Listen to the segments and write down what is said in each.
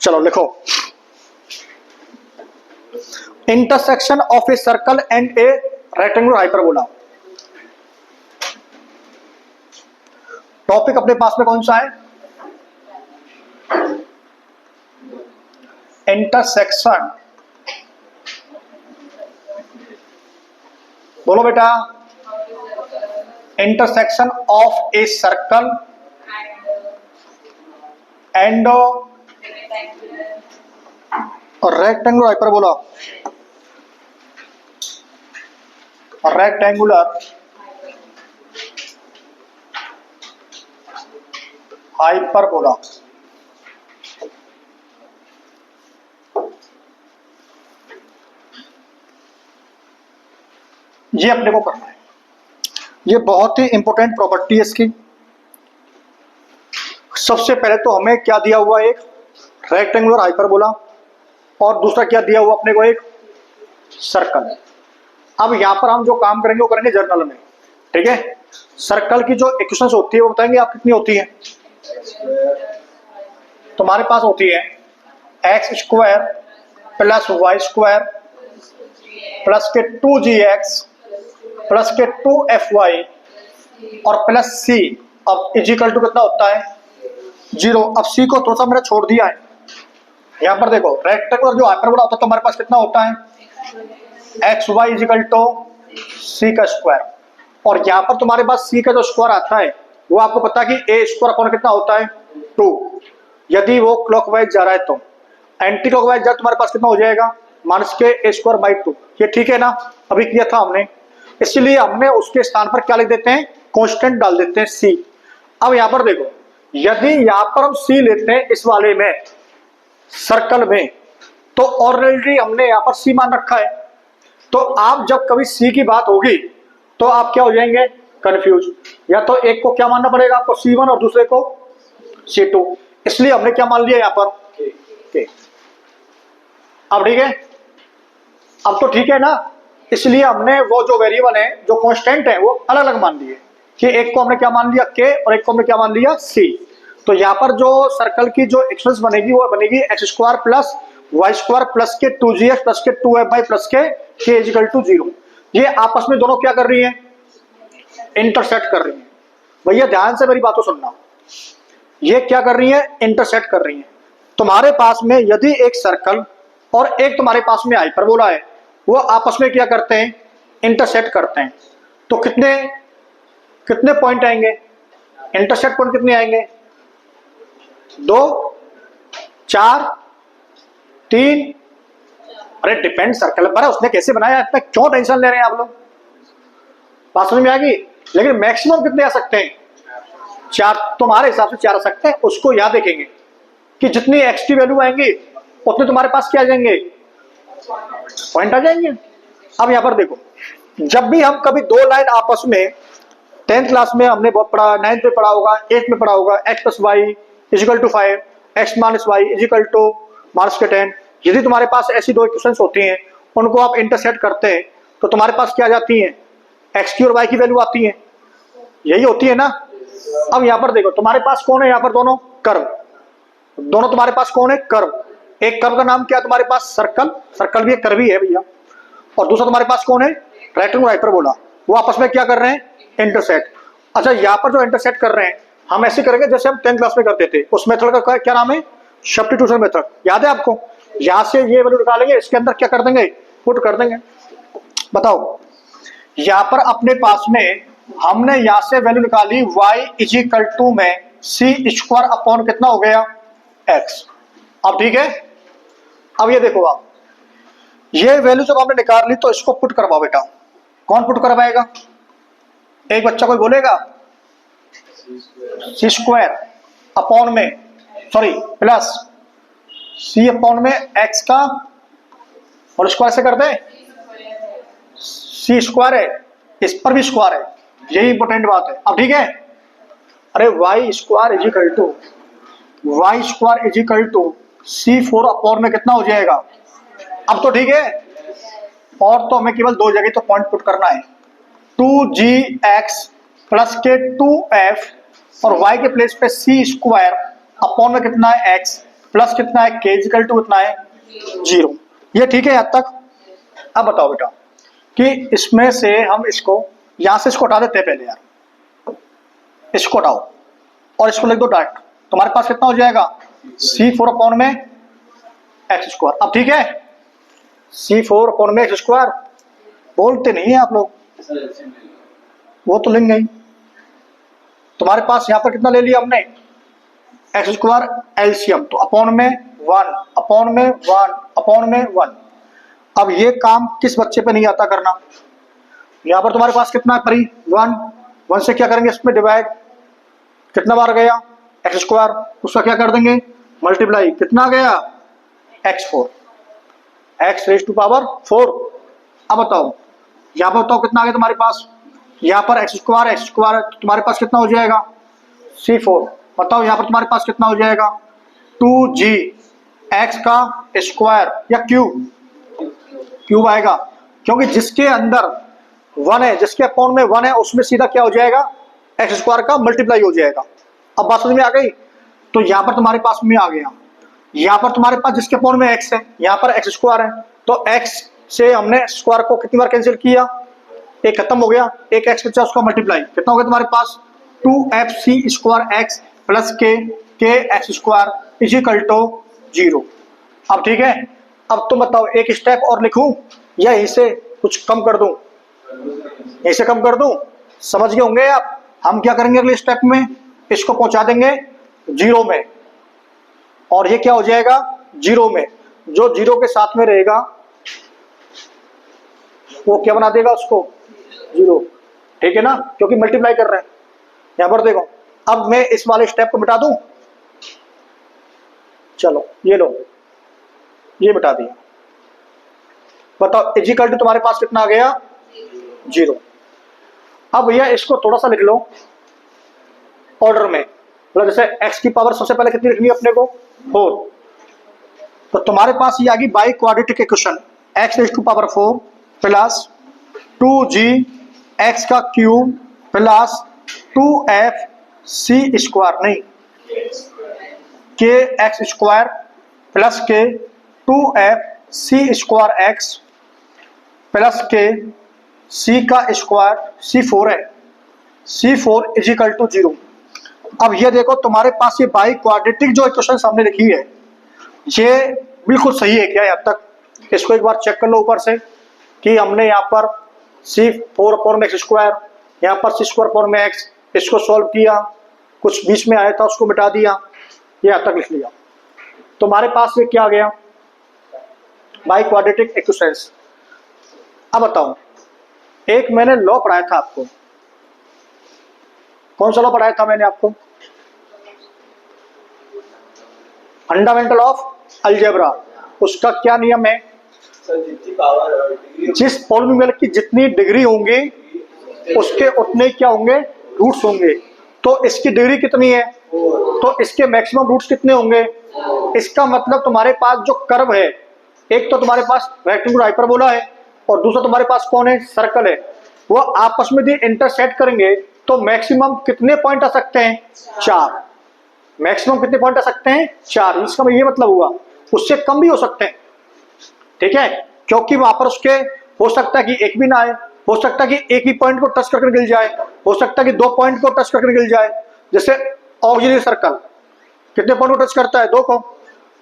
चलो लिखो, intersection of a circle and A rectangular hyperbola. Topic अपने पास में कौन सा है? इंटरसेक्शन, बोलो बेटा, intersection of a circle and rectangular hyperbola. Rectangular hyperbola. ये अपने को करना है, ये बहुत ही इंपॉर्टेंट प्रॉपर्टी है इसकी। सबसे पहले तो हमें क्या दिया हुआ है, एक रेक्टेंगुलर हाइपरबोला, और दूसरा क्या दिया हुआ अपने को, एक सर्कल। अब यहां पर हम जो काम करेंगे वो करेंगे जर्नल में, ठीक है। सर्कल की जो इक्वेशंस होती है वो बताएंगे आप कितनी होती है। तुम्हारे पास होती है x square plus y square plus के 2gx प्लस के 2fy और प्लस सी। अब इजिकल टू कितना होता है, 0। अब सी को थोड़ा सा मैंने छोड़ दिया है। यहां पर देखो, रेक्टेंगुलर जो हाइपरबोला होता है तो हमारे पास कितना होता है, एक्स वाई इजिकल टू सी का स्क्वायर। और यहां पर तुम्हारे पास सी का जो स्क्वायर आता है वो आपको पता है कि ए स्क्वायर अपॉन कितना होता है, 2। यदि वो क्लॉकवाइज जा रहा है तो एंटी क्लॉकवाइज जा तुम्हारे पास कितना हो जाएगा, माइनस के ए स्क्वायर बाई 2। ये ठीक है ना, अभी किया था हमने, इसलिए हमने उसके स्थान पर क्या लिख देते हैं, कांस्टेंट डाल देते हैं सी। अब यहां पर देखो, यदि यहां पर हम सी लेते हैं इस वाले में सर्कल में, तो ऑलरेडी हमने यहां पर सी मान रखा है। तो आप जब कभी सी की बात होगी तो आप क्या हो जाएंगे, कंफ्यूज। या तो एक को क्या मानना पड़ेगा आपको, C1, और दूसरे को C2। इसलिए हमने क्या मान लिया यहां पर, K। अब ठीक है, अब तो ठीक है ना। इसलिए हमने वो जो वेरिएबल है, जो कांस्टेंट है, वो अलग अलग मान लिए कि एक को हमने क्या मान लिया K और एक को हमने क्या मान लिया C। तो यहाँ पर जो सर्कल की जो एक्सप्रेशन बनेगी वो बनेगी x square plus y square plus के 2gx प्लस के 2fy प्लस के k इजिकल टू 0। ये आपस में दोनों क्या कर रही हैं, इंटरसेक्ट कर रही हैं। भैया ध्यान से मेरी बातों सुनना, ये क्या कर रही है, इंटरसेक्ट कर रही है। तुम्हारे पास में यदि एक सर्कल और एक तुम्हारे पास में हाइपरबोला है, वो आपस में क्या करते हैं, इंटरसेक्ट करते हैं। तो कितने कितने पॉइंट आएंगे, इंटरसेक्ट पॉइंट कितने आएंगे, 2, 4, 3। अरे डिपेंड सर्कल पर है, उसने कैसे बनाया, इतना क्यों टेंशन ले रहे हैं आप लोग, बात समझ में आ गई। लेकिन मैक्सिमम कितने आ सकते हैं, 4। तुम्हारे हिसाब से 4 आ सकते हैं। उसको याद देखेंगे कि जितनी एक्स की वैल्यू आएंगी उतने तुम्हारे पास क्या आ जाएंगे, पॉइंट आ जाएंगे। अब यहां पर देखो, जब भी हम कभी दो लाइन आपस में 10th क्लास में हमने बहुत पढ़ा, 9th में पढ़ा होगा, 8th में पढ़ा होगा, x plus y is equal to 5, x minus y is equal to minus के 10। यदि तुम्हारे पास ऐसी दो इक्वेशंस होती हैं, उनको आप इंटरसेक्ट करते हैं तो तुम्हारे पास क्या जाती हैं, x की और y की वैल्यू आती है, यही होती है ना। अब यहां पर देखो, तुम्हारे पास कौन है, यहां पर दोनों कर्व, दोनों तुम्हारे पास कौन है, कर्व। एक कर्व का नाम क्या है तुम्हारे पास, सर्कल, सर्कल भी एक कर्व ही है भैया। और दूसरा तुम्हारे पास कौन है, रेक्टेंगुलर हाइपरबोला। वो आपस में क्या कर रहे हैं, इंटरसेक्ट। अच्छा, यहाँ पर जो इंटरसेक्ट कर रहे हैं, हम ऐसे करेंगे जैसे हम 10th क्लास में करते थे। उस मेथड का क्या नाम है, सब्स्टिट्यूशन मेथड, याद है आपको। यहां से ये वैल्यू निकालेंगे, इसके अंदर क्या कर देंगे, पुट कर देंगे। बताओ, यहां पर अपने पास में हमने यहां से वैल्यू निकाली y इजिकल टू में सी स्क्वायर अपॉन कितना हो गया, x। अब ठीक है, अब ये देखो आप, ये वैल्यू जब आपने निकाल ली तो इसको पुट करवाओ बेटा। कौन पुट करवाएगा, एक बच्चा कोई बोलेगा, सी स्क्वायर अपॉन में, सॉरी प्लस सी अपॉन में एक्स का और स्क्वायर से कर दे, सी स्क्वायर है, इस पर भी स्क्वायर है, यही इंपॉर्टेंट बात है। अब ठीक है, अरे y square is equal to C4 upon में कितना हो जाएगा। अब तो ठीक है, और तो हमें केवल दो जगह तो पॉइंट पुट करना है, 2gx प्लस के 2f और y के प्लेस पे C स्क्वायर अपॉन में कितना है x। प्लस कितना है के इजिकल टू कितना है 0। ये ठीक है यहाँ तक। अब बताओ बेटा कि इसमें से हम इसको यहां से इसको हटा देते हैं पहले यार, इसको हटाओ और इसको लिख दो डायरेक्ट। तुम्हारे पास कितना हो जाएगा C4 अपॉन में एक्स स्क्वायर। अब ठीक है C4 अपॉन में एक्स स्क्वायर, बोलते नहीं है आप लोग, वो तो लेंगे ही। तुम्हारे पास यहां पर कितना ले लिया हमने एक्स स्क्वायर एलसीएम, तो अपॉन में 1 अपॉन में 1 अपॉन में 1। अब ये काम किस बच्चे पे नहीं आता करना। यहां पर तुम्हारे पास कितना है परी 1 से क्या करेंगे इसमें डिवाइड, कितना बार गया एक्स स्क्वायर, उसका क्या कर देंगे मल्टीप्लाई, कितना गया x4 x raise to power 4। अब बताओ यहां पर बताओ कितना आ गया तुम्हारे पास, यहां पर एक्स स्क्वायर तुम्हारे पास कितना हो जाएगा C4। बताओ यहां पर तुम्हारे पास कितना हो जाएगा 2g x का स्क्वायर या क्यूब आएगा, क्योंकि जिसके अंदर 1 है, जिसके अपॉन में 1 है उसमें सीधा क्या हो जाएगा एक्स स्क्वायर का मल्टीप्लाई हो जाएगा। अब बात समझ में आ गई। तो यहां पर तुम्हारे पास में आ गया, यहां पर तुम्हारे पास जिसके अपॉन में x है यहां पर एक्स स्क्वायर है, तो x से हमने स्क्वायर को कितनी बार कैंसिल किया, एक खत्म हो गया, एक x बचा उसका मल्टीप्लाई, कितना हो गया तुम्हारे पास 2fc स्क्वायर x प्लस के एक्स स्क्वायर इजिकल टू 0। अब ठीक है, अब तुम बताओ एक स्टेप और लिखूं या इसे कुछ कम कर दूं, इसे कम कर दूं, समझ गए होंगे आप। हम क्या करेंगे अगले स्टेप में, इसको पहुंचा देंगे 0 में और ये क्या हो जाएगा 0 में, जो 0 के साथ में रहेगा वो क्या बना देगा उसको 0, ठीक है ना, क्योंकि मल्टीप्लाई कर रहे हैं। यहां पर देखो अब मैं इस वाले स्टेप को मिटा दूं, चलो ये लो ये मिटा दिया। बताओ इजिकल टू तुम्हारे पास कितना आ गया 0। अब भैया इसको थोड़ा सा लिख लो ऑर्डर में, मतलब जैसे x की पावर सबसे पहले कितनी लिखनी है अपने को 4, तो तुम्हारे पास ये आ गई by quadratic equation x raise to power 4 plus 2g x का cube plus 2f c square नहीं के एक्स स्क्वायर प्लस के 2f c square x plus के c का स्क्वायर C4 है, C4 इजिकल टू 0। अब ये देखो तुम्हारे पास ये बाई क्वाड्रेटिक जो इक्वेशन सामने लिखी है ये बिल्कुल सही है क्या यहाँ तक, इसको एक बार चेक कर लो ऊपर से कि हमने यहाँ पर C4 अपॉन में एक्स स्क्वायर, यहाँ पर C स्क्वायर अपॉन में x, इसको सॉल्व किया, कुछ बीच में आया था उसको मिटा दिया, ये यहाँ तक लिख लिया। तुम्हारे पास ये क्या आ गया बाई क्वाड्रेटिक इक्वेशंस। अब बताओ एक मैंने लॉ पढ़ाया था आपको, कौन सा लॉ पढ़ाया था मैंने आपको, फंडामेंटल ऑफ अलजेब्रा। उसका क्या नियम है, जिस पॉलिनोमियल की जितनी डिग्री होंगी उसके उतने क्या होंगे रूट्स होंगे, तो इसकी डिग्री कितनी है तो इसके मैक्सिमम रूट्स कितने होंगे। इसका मतलब तुम्हारे पास जो कर्व है, एक तो तुम्हारे पास रेक्टेंगुलर हाइपरबोला है और दूसरा तुम्हारे पास कौन है सर्कल है, वो आपस में यदि इंटरसेक्ट करेंगे तो मैक्सिमम कितने पॉइंट आ सकते हैं 4, मैक्सिमम कितने पॉइंट आ सकते हैं 4। इसका ये मतलब हुआ उससे कम भी हो सकते हैं, ठीक है, क्योंकि वहां पर उसके हो सकता है कि एक भी ना आए, हो सकता है कि एक ही पॉइंट को टच करके निकल जाए, हो सकता है कि 2 पॉइंट को टच करके निकल जाए। जैसे ऑक्सिलरी सर्कल कितने पॉइंट को टच करता है 2 को,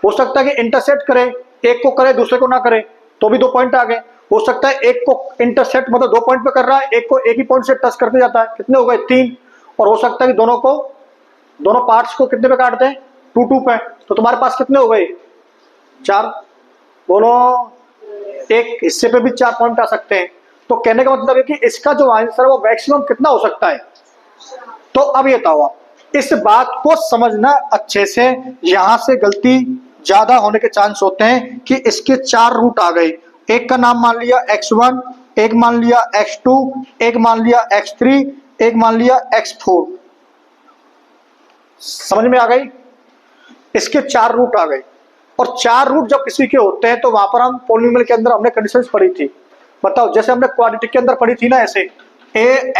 हो सकता है कि इंटरसेक्ट करे, एक को करे दूसरे को ना करे तो भी 2 पॉइंट आ गए, हो सकता है एक को इंटरसेक्ट मतलब 2 पॉइंट पे कर रहा है, एक को एक ही पॉइंट से टच करते जाता है, कितने हो गए 3, और हो सकता है कि दोनों पार्ट्स को कितने पे काटते हैं 2 पे, तो तुम्हारे पास कितने हो गए 4, दोनों एक हिस्से पे भी 4 पॉइंट आ सकते हैं। तो कहने का मतलब है कि इसका जो आंसर है वो मैक्सिमम कितना हो सकता है। तो अब ये बताओ इस बात को समझना अच्छे से, यहां से गलती ज्यादा होने के चांस होते हैं कि इसके 4 रूट आ गए, एक का नाम मान लिया x1, एक मान लिया x2, एक मान लिया x3, एक मान लिया x4, समझ में आ गई। इसके 4 रूट आ गए और 4 रूट जब किसी के होते हैं तो वहां पर हम पॉलिनोमियल के अंदर हमने कंडीशंस पढ़ी थी, बताओ जैसे हमने क्वाड्रेटिक के अंदर पढ़ी थी ना, ऐसे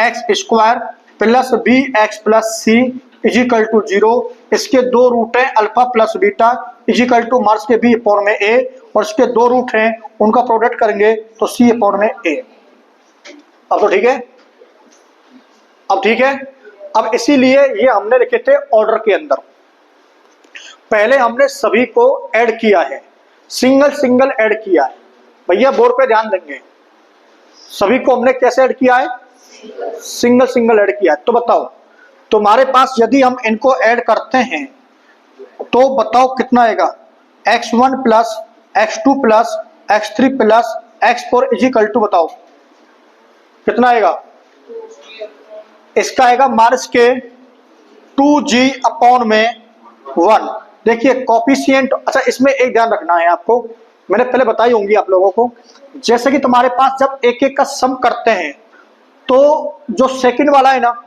ax स्क्वायर प्लस bx प्लस c इजिकल टू 0। इसके दो रूट हैं alpha plus beta is equal to minus के बी अपॉन में ए, और इसके दो रूट हैं उनका प्रोडक्ट करेंगे तो सी अपॉन में ए। अब तो ठीक है, अब ठीक है। अब इसीलिए ये हमने लिखे थे ऑर्डर के अंदर। पहले हमने सभी को ऐड किया है, सिंगल सिंगल ऐड किया है। भैया बोर्ड पे ध्यान देंगे, सभी को हमने कैसे ऐड किया है, सिंगल सिंगल ऐड किया है। तो बताओ तुम्हारे पास यदि हम इनको ऐड करते हैं तो बताओ कितना आएगा, x1 plus x2 plus x3 plus x4 is equal to बताओ कितना आएगा। इसका आएगा मार्क्स के 2g अपॉन में 1। देखिए कॉफिशिएंट, अच्छा इसमें एक ध्यान रखना है आपको, मैंने पहले बताई होंगी आप लोगों को। जैसे कि तुम्हारे पास जब एक एक का सम करते हैं तो जो सेकंड वाला है ना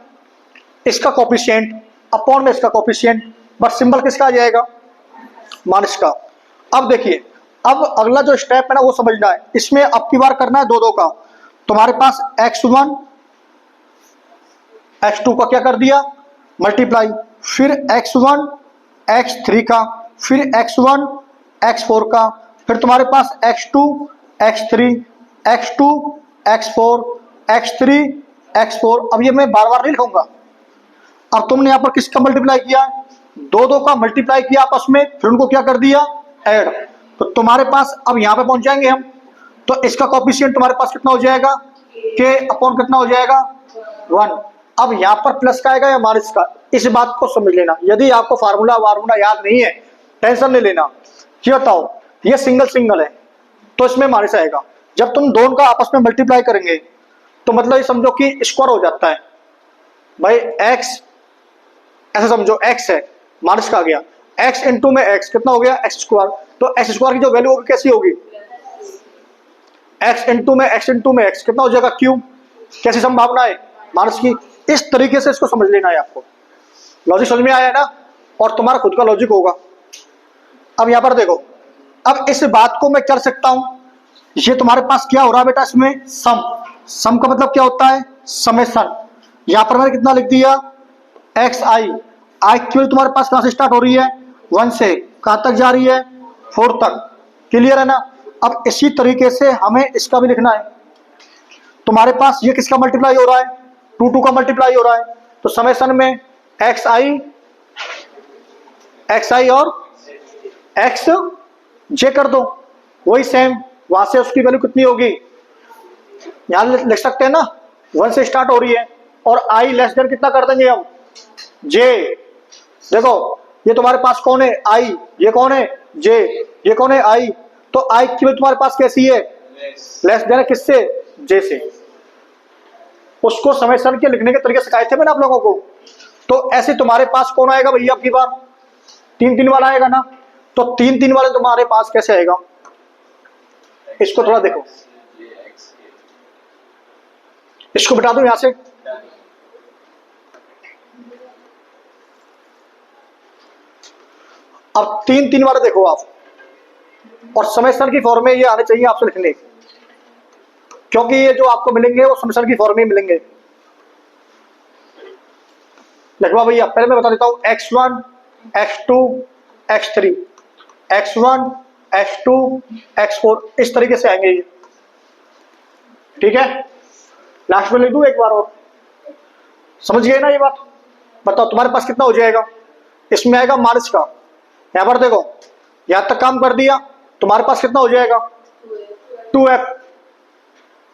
इसका कॉफिशिएंट अपॉन में इसका कॉफिशिएंट, बस सिंबल किसका आ जाएगा, माइनस का। अब देखिए अब अगला जो स्टेप है ना वो समझना है। इसमें अब की बार करना है दो दो का। तुम्हारे पास x1 x2 का क्या कर दिया मल्टीप्लाई, फिर x1 x3 का, फिर x1 x4 का, फिर तुम्हारे पास x2 x3 x2 x4 x3 x4। अब ये मैं बार बार नहीं लिखूंगा। अब तुमने यहाँ पर किसका मल्टीप्लाई किया, दो दो का मल्टीप्लाई किया आपस में, फिर उनको क्या कर दिया ऐड। तो तुम्हारे पास अब यहाँ पे पहुंच जाएंगे हम, तो इसका कॉफिशिएंट तुम्हारे पास कितना हो जाएगा, के अपॉन कितना हो जाएगा 1। अब यहाँ पर प्लस का आएगा या माइनस का, इस बात को समझ लेना। यदि आपको फार्मूला वार्मूला याद नहीं है टेंशन नहीं लेना। ये बताओ ये सिंगल सिंगल है तो इसमें माइनस आएगा। जब तुम दोनों का आपस में मल्टीप्लाई करेंगे तो मतलब ये समझो कि स्क्वायर हो जाता है भाई, x ऐसा समझो x है माइनस का आ गया, x इंटू में x कितना हो गया x स्क्वायर। तो x स्क्वायर की जो वैल्यू होगी कैसी होगी, x इंटू में x कितना हो जाएगा q। कैसी संभावना है माइनस की। इस तरीके से इसको समझ लेना है आपको। लॉजिक समझ में आया ना, और तुम्हारा खुद का लॉजिक होगा। अब यहां पर देखो, अब इस बात को मैं कर सकता हूं, ये तुम्हारे पास क्या हो रहा है बेटा, इसमें सम। सम का मतलब क्या होता है, समेशन। यहां पर मैंने कितना लिख दिया एक्स आई, आई की तुम्हारे पास कहां से स्टार्ट हो रही है 1 से, कहां तक जा रही है 4 तक। क्लियर है ना। अब इसी तरीके से हमें इसका भी लिखना है। तुम्हारे पास ये किसका मल्टीप्लाई हो रहा है, 2 का मल्टीप्लाई हो रहा है। तो समेशन में एक्स आई और एक्स जे कर दो, वही सेम। वहां से उसकी वैल्यू कितनी होगी, यहां लिख सकते हैं ना 1 से स्टार्ट हो रही है, और आई लेस देन कितना कर देंगे हम जे। देखो ये तुम्हारे पास कौन है आई, ये कौन है जे, ये कौन है आई। तो आई की वैल्यू तुम्हारे पास कैसी है, लेस देन किससे, जे से। उसको समेशन के लिखने के तरीके सिखाए थे मैंने आप लोगों को। तो ऐसे तुम्हारे पास कौन आएगा भैया, अब की बार 3 वाला आएगा ना। तो 3 वाले तुम्हारे पास कैसे आएगा, इसको थोड़ा देखो, इसको बिठा दो यहां से। अब 3 वाले देखो आप, और समेशन की फॉर्म में ये आने चाहिए आपसे लिखने, क्योंकि ये जो आपको मिलेंगे वो समेशन की फॉर्म में मिलेंगे। लिखवा भैया, पहले मैं बता देता हूं x1 x2 x3 x1 x2 x4, इस तरीके से आएंगे ये। ठीक है, लास्ट में लिख दूं एक बार और, समझ गए ना ये बात। बताओ तुम्हारे पास कितना हो जाएगा, इसमें आएगा माइनस का। यहां पर देखो यहां तक काम कर दिया, तुम्हारे पास कितना हो जाएगा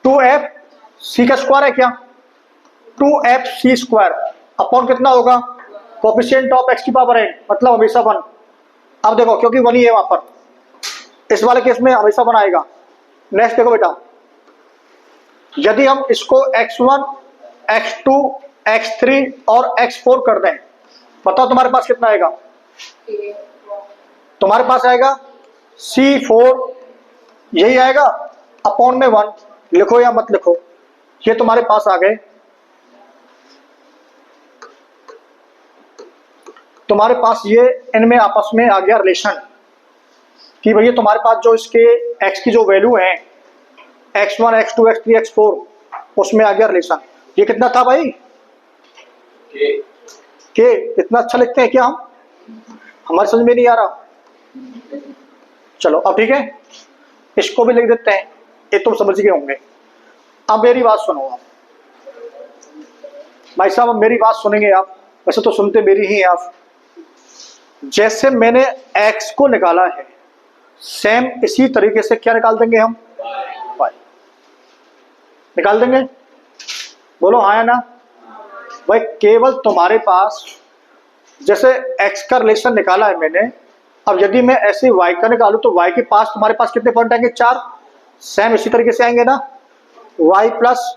2f सी का स्क्वायर है क्या, 2f सी स्क्वायर अपॉन कितना होगा कोफिशिएंट ऑफ x की पावर n, मतलब हमेशा 1। अब देखो क्योंकि 1 ही है वहां पर, इस वाले केस में हमेशा 1 आएगा। नेक्स्ट देखो बेटा, यदि हम इसको x1 x2 x3 और x4 कर दें, बताओ तुम्हारे पास कितना आएगा, तुम्हारे पास आएगा C4, यही आएगा अपॉन में 1। लिखो या मत लिखो, ये तुम्हारे पास आ गए। तुम्हारे पास ये इनमें आपस में आ गया रिलेशन कि भैया तुम्हारे पास जो इसके x की जो वैल्यू है x1 x2 x3 x4, उसमें आ गया रिलेशन। ये कितना था भाई के इतना अच्छा लिखते हैं क्या हम? हमारे समझ में नहीं आ रहा। चलो अब ठीक है, इसको भी लिख देते हैं, ये तुम समझ गए होंगे। अब मेरी बात सुनो आप भाई साहब, अब मेरी बात सुनेंगे आप, वैसे तो सुनते मेरी ही आप। जैसे मैंने x को निकाला है, सेम इसी तरीके से क्या निकाल देंगे हम? y निकाल देंगे। बोलो हाँ या ना भाई। केवल तुम्हारे पास जैसे x का रिलेशन निकाला है मैंने, अब यदि मैं ऐसे y का निकालूं तो y के पास तुम्हारे पास कितने पॉइंट आएंगे? 4। सेम इसी तरीके से आएंगे ना, y plus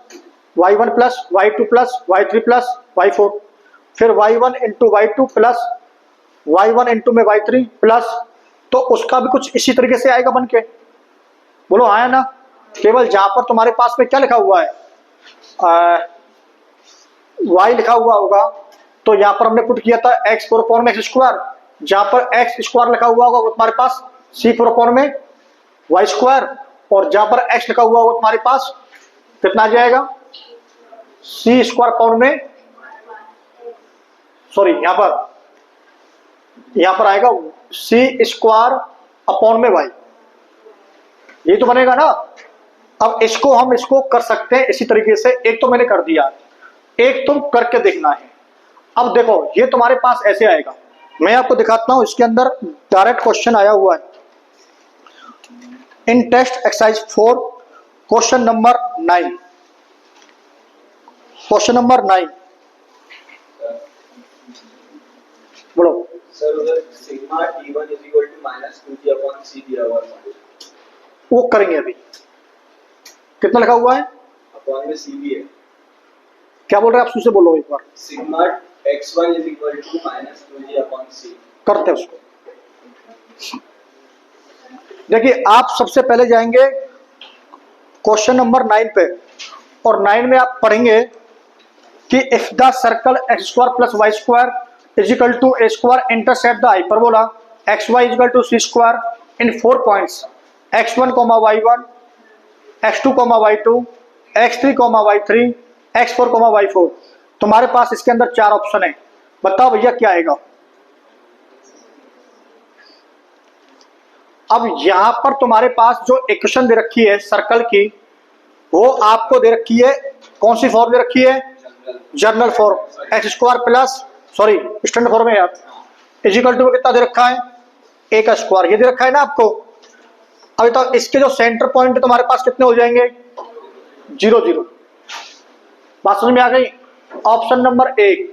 y1 plus y2 plus y3 plus y4, फिर y1 into y2 plus y1 into में y3 प्लस, तो उसका भी कुछ इसी तरीके से आएगा बन के। बोलो हाँ या ना। केवल जहां पर तुम्हारे पास में क्या लिखा हुआ है, y लिखा हुआ होगा, तो यहां पर हमने पुट किया था x फोर अपॉन में एक्स स्क्वायर, जहां पर x स्क्वायर लिखा हुआ होगा वो तुम्हारे पास c फोर अपॉन में y स्क्वायर, और जहां पर x लिखा हुआ होगा तुम्हारे पास कितना आ जाएगा? c स्क्वायर अपॉन में, सॉरी यहां पर आएगा c स्क्वायर अपॉन में y, ये तो बनेगा ना। अब इसको कर सकते हैं इसी तरीके से, एक तो मैंने कर दिया, एक तुम करके देखना है। अब देखो ये तुम्हारे पास ऐसे आएगा, मैं आपको दिखाता हूं, इसके अंदर डायरेक्ट क्वेश्चन आया हुआ है in test exercise 4 question number 9। Question number 9 बोलो सर। उधर sigma T1 is equal to -2g upon c दिया हुआ है, वो करेंगे अभी। कितना लिखा हुआ है? अपॉन में c भी है। क्या बोल रहे हैं आप? से बोलो एक बार। Sigma x1 is equal to -2g upon c। करते हैं उसको। देखिए आप सबसे पहले जाएंगे क्वेश्चन नंबर 9 पे, और 9 में आप पढ़ेंगे कि if the circle x square plus y square is equal to a square intercept the hyperbola x y is equal to c square in 4 points x1, y1, x2, y2, x3, y3, x4, y4। तुम्हारे पास इसके अंदर 4 option है, बताओ भैया क्या आएगा? अब यहां पर तुम्हारे पास जो इक्वेशन दे रखी है सर्कल की, वो आपको दे रखी है, कौन सी फॉर्म दे रखी है? General form, x square plus, sorry standard form है यार, इजिकल टू कितना दे रखा है? ए का स्क्वायर, ये दे रखा है ना आपको। अभी तो इसके जो सेंटर पॉइंट है तुम्हारे पास कितने हो जाएंगे? 0 0। बात समझ में आ गई? ऑप्शन नंबर 1,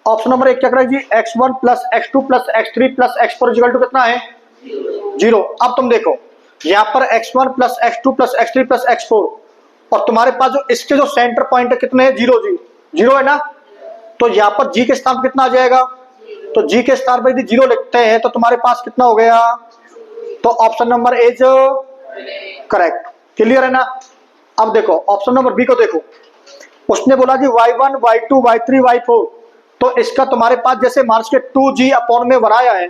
ऑप्शन नंबर 1 क्या करेगी? x1 plus x2 plus x3 plus x4 is equal to कितना है? 0। अब तुम देखो यहाँ पर x1 plus x2 plus x3 plus x4, और तुम्हारे पास जो इसके जो सेंटर पॉइंट है कितने हैं? 0 0 0 है ना। तो यहाँ पर g के स्थान पर कितना आ जाएगा? तो g के स्थान पर यदि 0 लिखते हैं तो तुम्हारे पास कितना हो गया? तो ऑप्शन नंबर ए जो करेक्ट। क्लियर है ना। अब देखो ऑप्शन नंबर बी को देखो, उसने बोला जी y1 y2 y3 y4, तो इसका तुम्हारे पास जैसे मार्च के 2g अपॉन में बनाया है,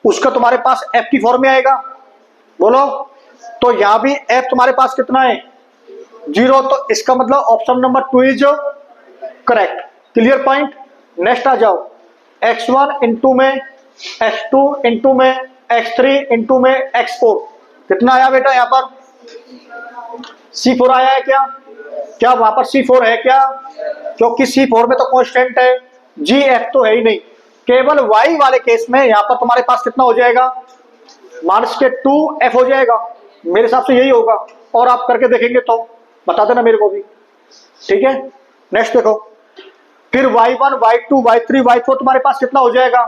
उसका तुम्हारे पास f की फॉर्म में आएगा। बोलो, तो यहां भी f तुम्हारे पास कितना है? 0। तो इसका मतलब option number 2 is correct. Clear point. Next आ जाओ, x1 इंटू में x2 इंटू में x3 इंटू में x4, कितना आया बेटा? यहाँ पर C4 आया है क्या? क्या वहां पर C4 है क्या? क्योंकि C4 में तो कांस्टेंट है, GF तो है ही नहीं। केवल Y वाले केस में यहाँ पर तुम्हारे पास कितना हो जाएगा? माइनस के 2F हो जाएगा। मेरे हिसाब से यही होगा, और आप करके देखेंगे तो बता देना मेरे को भी, ठीक है। नेक्स्ट देखो, फिर y1 y2 y3 y4 तुम्हारे पास कितना हो जाएगा?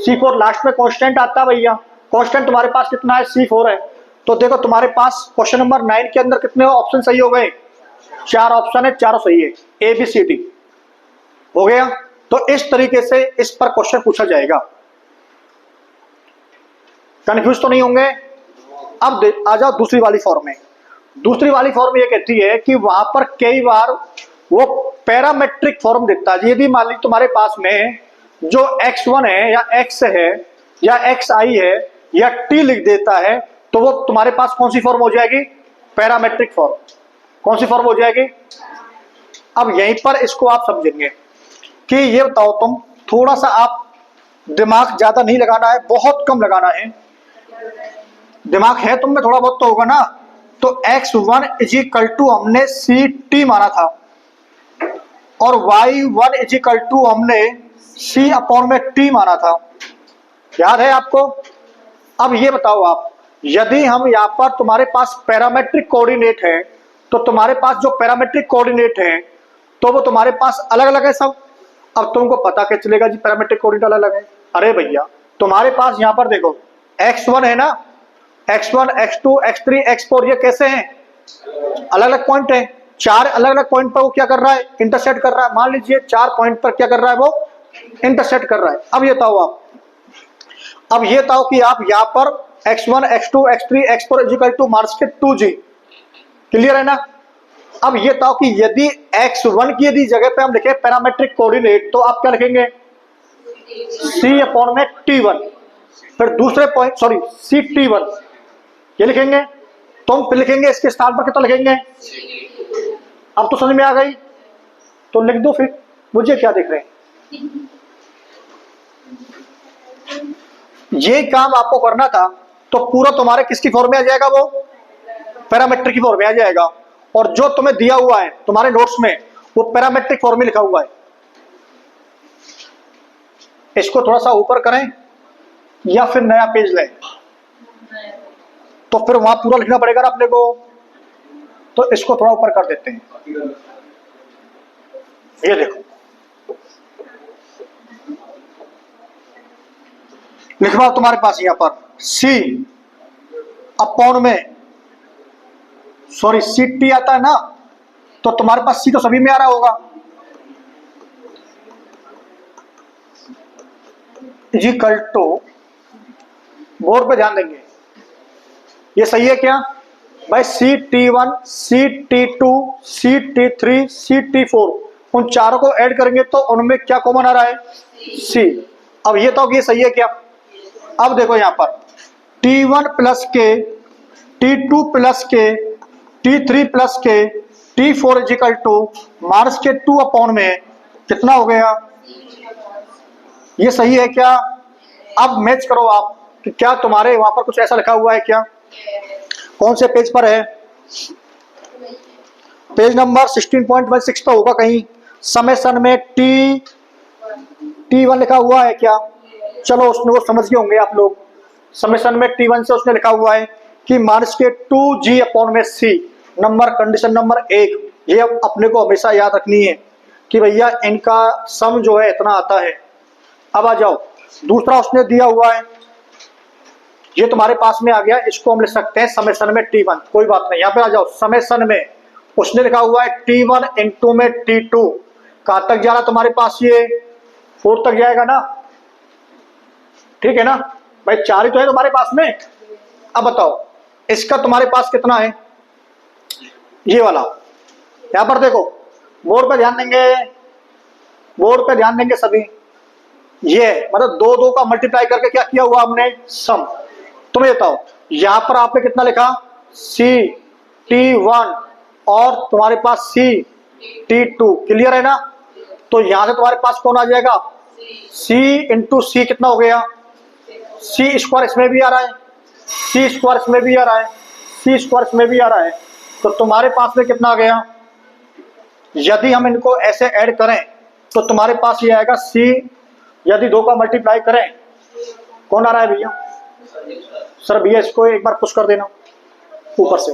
C4। लास्ट में कांस्टेंट आता है भैया, कांस्टेंट तुम्हारे पास कितना है? C4 है। तो देखो तुम्हारे पास क्वेश्चन नंबर 9 के अंदर कितने ऑप्शन सही हो गए? 4 ऑप्शन है, चारों सही है, A B C D हो गया। तो इस तरीके से इस पर क्वेश्चन पूछा जाएगा। कंफ्यूज तो नहीं होंगे? अब आ जाओ दूसरी वाली फॉर्म में। दूसरी वाली फॉर्म ये कहती है कि वहां पर कई बार वो पैरामेट्रिक फॉर्म देता है। यदि मान ली तुम्हारे पास में जो x1 है या x है या xi है या t लिख देता है, तो वो तुम्हारे पास कौन सी फॉर्म हो जाएगी? Parametric form. कौन सी फॉर्म हो जाएगी? अब यहीं पर इसको आप समझेंगे कि ये बताओ तुम, थोड़ा सा आप दिमाग ज्यादा नहीं लगाना है, बहुत कम लगाना है। दिमाग है तुम में थोड़ा बहुत तो होगा ना। तो x1 इज इक्वल टू हमने सी टी माना था और y1 इज इक्वल टू हमने सी अपॉन में टी माना था, याद है आपको। अब ये बताओ आप, यदि हम यहाँ पर तुम्हारे पास पैरामेट्रिक कोऑर्डिनेट है तो तुम्हारे पास जो पैरामेट्रिक कोऑर्डिनेट है तो वो तुम्हारे पास अलग अलग है सब। अब तुमको पता क्या चलेगा जी पैरामेट्रिक कोऑर्डिनेट अलग अलग है? अरे भैया तुम्हारे पास यहाँ पर देखो x1 है ना, x1 x2 x3 x4 ये कैसे हैं? अलग अलग पॉइंट है। 4 अलग अलग पॉइंट पर वो क्या कर रहा है? इंटरसेक्ट कर रहा है। मान लीजिए 4 पॉइंट पर क्या कर रहा है? वो इंटरसेक्ट कर रहा है। अब ये बताओ आप, अब ये बताओ कि आप यहाँ पर x1 x2 x3 x4 is equal to minus के 2g, क्लियर है ना। अब ये बताओ कि यदि x1 की यदि जगह पे हम लिखे पैरामेट्रिक कोऑर्डिनेट तो आप क्या लिखेंगे? c अपॉन में t1। फिर दूसरे पॉइंट सॉरी सी t1 ये लिखेंगे, तो हम फिर लिखेंगे इसके स्थान पर कितना लिखेंगे? अब तो समझ में आ गई तो लिख दो फिर, मुझे क्या देख रहे हैं। ये काम आपको करना था तो पूरा तुम्हारे किसकी फॉर्म में आ जाएगा? वो पैरामेट्रिक की फॉर्म में आ जाएगा। और जो तुम्हें दिया हुआ है तुम्हारे नोट्स में वो पैरामेट्रिक फॉर्म में लिखा हुआ है। इसको थोड़ा सा ऊपर करें या फिर नया पेज लें, तो फिर वहां पूरा लिखना पड़ेगा ना अपने को, तो इसको थोड़ा ऊपर कर देते हैं। ये देखो लिखवा तुम्हारे पास यहां पर C अपॉन में सॉरी सी टी आता है ना, तो तुम्हारे पास C तो सभी में आ रहा होगा, इज इक्वल टू बोर्ड पे ध्यान देंगे। ये सही है क्या भाई? सी T1 सी T2 सी T3 सी T4 उन चारों को ऐड करेंगे तो उनमें क्या कॉमन आ रहा है? C। अब ये तो ये सही है क्या? अब देखो यहां पर T1 प्लस के T2 प्लस के T3 प्लस के T4 is equal to minus के 2 अपॉन में कितना हो गया? ये सही है क्या? अब मैच करो आप कि क्या तुम्हारे वहां पर कुछ ऐसा लिखा हुआ है क्या? कौन से पेज पर है? पेज नंबर 16.16 तो होगा कहीं। समेशन में T1 लिखा हुआ है क्या? चलो उसने वो समझ गए होंगे आप लोग। समेशन में T1 से उसने लिखा हुआ है कि माइनस के 2g अपॉन में c नंबर कंडीशन नंबर 1। ये अपने को हमेशा याद रखनी है कि भैया इनका सम जो है इतना आता है। अब आ जाओ दूसरा उसने दिया हुआ है, ये तुम्हारे पास में आ गया, इसको हम लिख सकते हैं समेशन में T1, कोई बात नहीं। यहाँ पे आ जाओ समेशन में उसने लिखा हुआ है T1 इंटू में T2 कहां तक जा रहा तुम्हारे पास? ये 4 तक जाएगा ना, ठीक है ना भाई? 4 ही तो है तुम्हारे पास में। अब बताओ इसका तुम्हारे पास कितना है? ये वाला यहां पर देखो, बोर्ड पे ध्यान देंगे, बोर्ड पे ध्यान देंगे सभी। ये मतलब 2 का मल्टीप्लाई करके क्या किया हुआ हमने? सम। तुम्हें बताओ यहां पर आपने कितना लिखा? सी T1 और तुम्हारे पास सी T2, क्लियर है ना। तो यहां से तुम्हारे पास कौन आ जाएगा? C इंटू सी कितना हो गया? C स्क्वायर इसमें भी आ रहा है, C स्क्वायर इसमें भी आ रहा है, C स्क्वायर इसमें भी आ रहा है, तो तुम्हारे पास में कितना आ गया? यदि हम इनको ऐसे ऐड करें तो तुम्हारे पास ये आएगा C, यदि 2 का मल्टीप्लाई करें कौन आ रहा है भैया? सर भैया इसको एक बार पुश कर देना ऊपर से।